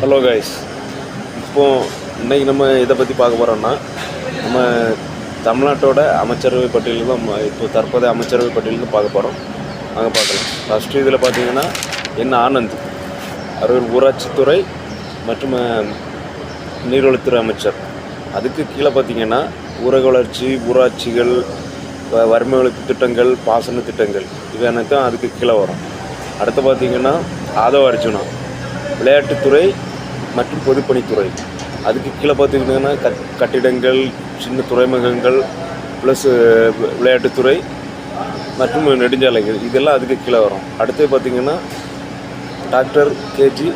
Hello guys. இன்றைக்கி நம்ம இதை பற்றி பார்க்க போகிறோம்னா, நம்ம தமிழ்நாட்டோட அமைச்சரவை பட்டியலில் தான் இப்போ தற்போதைய அமைச்சரவை பட்டியலில் பார்க்க போகிறோம். நாங்கள் பார்க்கலாம். ஃபஸ்ட்டு இதில் பார்த்தீங்கன்னா ஆனந்த் அவர் ஊராட்சித்துறை மற்றும் நீர்வளத்துறை அமைச்சர். அதுக்கு கீழே பார்த்திங்கன்னா ஊரக வளர்ச்சி, ஊராட்சிகள், வறுமை ஒழிப்பு திட்டங்கள், பாசன திட்டங்கள் இவை அனைத்தும் அதுக்கு கீழே வரும். அடுத்து பார்த்திங்கன்னா ஆதவ அர்ஜுனா விளையாட்டுத்துறை மற்றும் பொதுப்பணித்துறை. அதுக்கு கீழே பார்த்திங்கன்னா கட்டிடங்கள், சின்ன துறைமுகங்கள் ப்ளஸ் விளையாட்டுத்துறை மற்றும் நெடுஞ்சாலைகள் இதெல்லாம் அதுக்கு கீழே வரும். அடுத்து பார்த்திங்கன்னா டாக்டர் கேஜி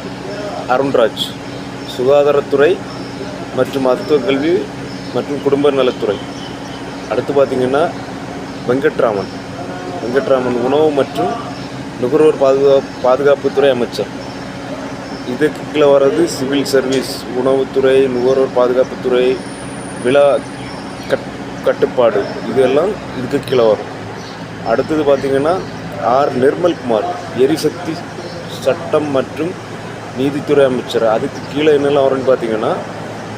அருண்ராஜ் சுகாதாரத்துறை மற்றும் மருத்துவ கல்வி மற்றும் குடும்ப நலத்துறை. அடுத்து பார்த்திங்கன்னா வெங்கட்ராமன் உணவு மற்றும் நுகர்வோர் பாதுகாப்புத்துறை அமைச்சர். இதுக்கு கீழே வர்றது சிவில் சர்வீஸ், உணவுத்துறை, நுகர்வோர் பாதுகாப்புத்துறை, விழா கட்டுப்பாடு இதெல்லாம் இதுக்கு கீழே வரும். அடுத்தது பார்த்திங்கன்னா நிர்மல்குமார் எரிசக்தி சட்டம் மற்றும் நீதித்துறை அமைச்சர். அதுக்கு கீழே என்னெல்லாம் வரும்னு பார்த்திங்கன்னா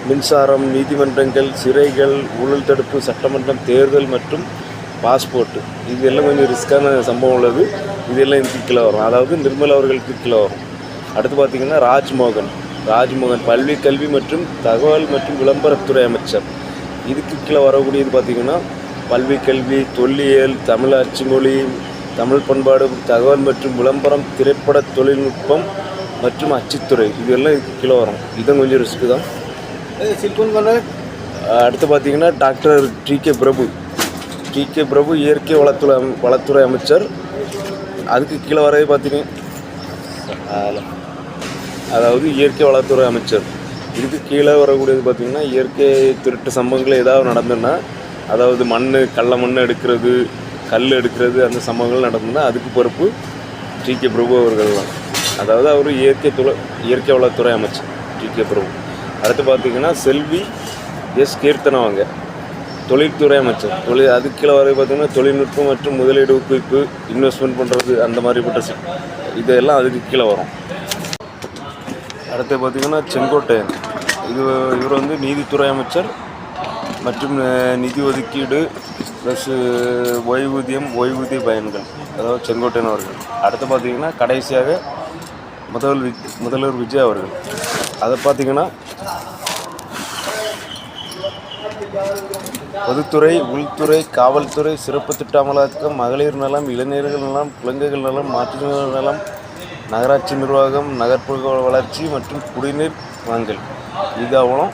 மின்சாரம், நீதிமன்றங்கள், சிறைகள், ஊழல் தடுப்பு சட்டமன்றம், தேர்தல் மற்றும் பாஸ்போர்ட்டு. இது எல்லாம் கொஞ்சம் ரிஸ்க்கான சம்பவம் உள்ளது. இதெல்லாம் இதுக்கு கீழே வரும். அதாவது நிர்மல் அவர்களுக்கு கீழே வரும். அடுத்து பார்த்திங்கன்னா ராஜ்மோகன் பள்ளி கல்வி மற்றும் தகவல் மற்றும் விளம்பரத்துறை அமைச்சர். இதுக்கு கீழே வரக்கூடியது பார்த்திங்கன்னா பல்வி கல்வி, தொல்லியல், தமிழ் அச்சு மொழி, தமிழ் பண்பாடு, தகவல் மற்றும் விளம்பரம், திரைப்பட தொழில்நுட்பம் மற்றும் அச்சுத்துறை இதெல்லாம் இதுக்கு கீழே வரும். இதுவும் கொஞ்சம் ரிஸ்க்கு தான். அடுத்து பார்த்திங்கன்னா டாக்டர் டி.கே. பிரபு இயற்கை வளத்துறை அமைச்சர். அதுக்கு கீழே வரவே பார்த்திங்கன்னா அதாவது இயற்கை வளத்துறை அமைச்சர். இதுக்கு கீழே வரக்கூடியது பார்த்திங்கன்னா இயற்கை திருட்டு சம்பவங்கள் ஏதாவது நடந்ததுன்னா, அதாவது கள்ள மண் எடுக்கிறது, கல் எடுக்கிறது அந்த சம்பவங்கள் நடந்ததுன்னா அதுக்கு பொறுப்பு டி.கே. பிரபு அவர்கள் தான். அதாவது அவர் இயற்கை வளத்துறை அமைச்சர் டி.கே. பிரபு. அடுத்து பார்த்திங்கன்னா செல்வி எஸ். கீர்த்தனவாங்க தொழில்துறை அமைச்சர். அதுக்கு கீழே வரை பார்த்திங்கன்னா தொழில்நுட்பம் மற்றும் முதலீடு ஊக்குவிப்பு, இன்வெஸ்ட்மெண்ட் பண்ணுறது அந்த மாதிரிப்பட்ட இதெல்லாம் அதுக்கு கீழே வரும். அடுத்து பார்த்திங்கன்னா செங்கோட்டையன் இவர் வந்து நீதித்துறை அமைச்சர் மற்றும் நிதி ஒதுக்கீடு ப்ளஸ் ஓய்வூதிய பயன்கள், அதாவது செங்கோட்டையன் அவர்கள். அடுத்து பார்த்திங்கன்னா கடைசியாக முதல்வர் விஜய் அவர்கள். அதை பார்த்திங்கன்னா பொதுத்துறை, உள்துறை, காவல்துறை, சிறப்பு திட்ட அமலாக்கம், மகளிர் நலம், இளைஞர்கள் நலம், குழந்தைகள் நலம், மாற்றுத்திறனாளிகள் நலம், நகராட்சி நிர்வாகம், நகர்ப்புற வளர்ச்சி மற்றும் குடிநீர் வழங்கல். இது அவ்வளோ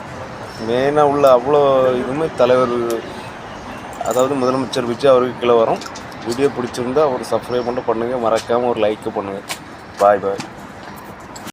மெயினாக உள்ள அவ்வளோ இதுவுமே தலைவர், அதாவது முதலமைச்சர் விஜய் அவருக்கு கீழே வரும். வீடியோ பிடிச்சிருந்தா ஒரு சப்ஸ்கிரைப் பண்ணுங்கள், மறக்காமல் ஒரு லைக்கு பண்ணுங்கள். பாய்.